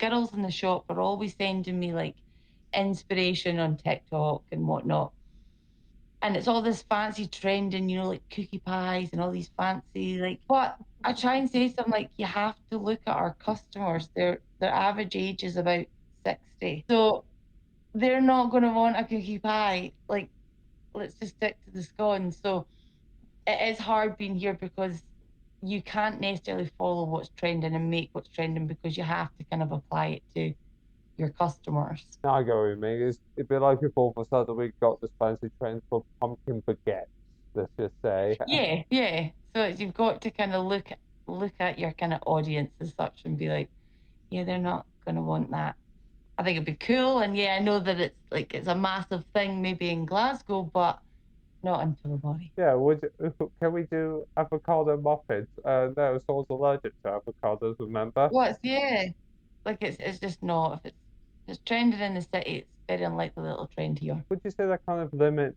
girls in the shop are always sending me like inspiration on TikTok and whatnot. And it's all this fancy trending, like cookie pies and all these fancy like. But I try and say something like, you have to look at our customers. Their average age is about 60, so they're not going to want a cookie pie. Like, let's just stick to the scones. So it is hard being here because you can't necessarily follow what's trending and make what's trending, because you have to kind of apply it to your customers. I go with me. It'd be like if all of a sudden we got this fancy trend for pumpkin baguettes, let's just say. Yeah, yeah. So you've got to kind of look at your kind of audience as such and be like, yeah, they're not going to want that. I think it'd be cool, and yeah, I know that it's a massive thing maybe in Glasgow, but not in Torbody. Yeah, can we do avocado muffins? No, someone's allergic to avocados, remember? What's yeah, like it's just not, if it's trending in the city, it's very unlikely that it'll trend here. Would you say that kind of limits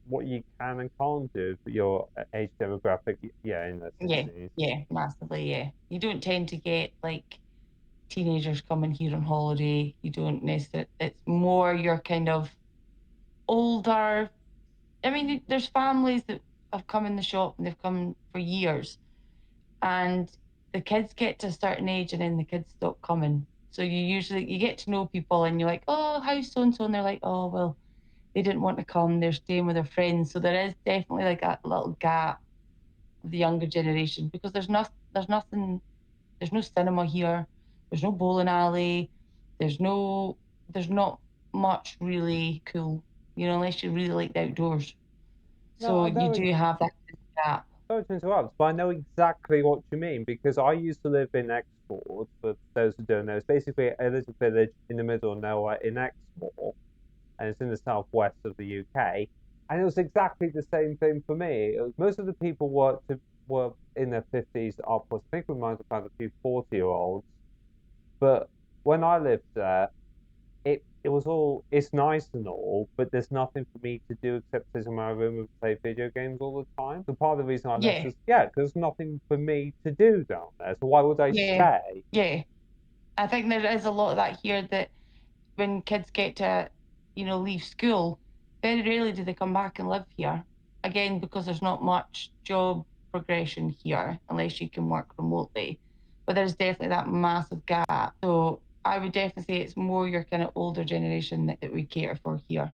what you can and can't do for your age demographic? Yeah, in the Yeah, cities. yeah, massively, yeah. You don't tend to get like teenagers coming here on holiday. You don't necessarily, it's more your kind of older. I mean, there's families that have come in the shop and they've come for years, and the kids get to a certain age and then the kids stop coming. So you get to know people and you're like, oh, how's so and so? And they're like, oh, well, they didn't want to come. They're staying with their friends. So there is definitely like a little gap of the younger generation, because there's nothing, there's no cinema here. There's no bowling alley. There's no, there's not much really cool, unless you really like the outdoors. No, So I you know do have that gap. sorry to interrupt, but I know exactly what you mean because I used to live in Exmoor. For those who don't know, it's basically a little village in the middle of nowhere in Exmoor, and it's in the southwest of the UK. And it was exactly the same thing for me. Most of the people were in their 50s upwards. I think we might have had a few 40-year-olds. But when I lived there, it was all it's nice and all, but there's nothing for me to do except sit in my room and play video games all the time. So part of the reason I left Yeah, is yeah, because there's nothing for me to do down there. So why would I yeah, stay? yeah. I think there is a lot of that here, that when kids get to, leave school, very rarely do they come back and live here. Again, because there's not much job progression here unless you can work remotely. But there's definitely that massive gap. So I would definitely say it's more your kind of older generation that we cater for here.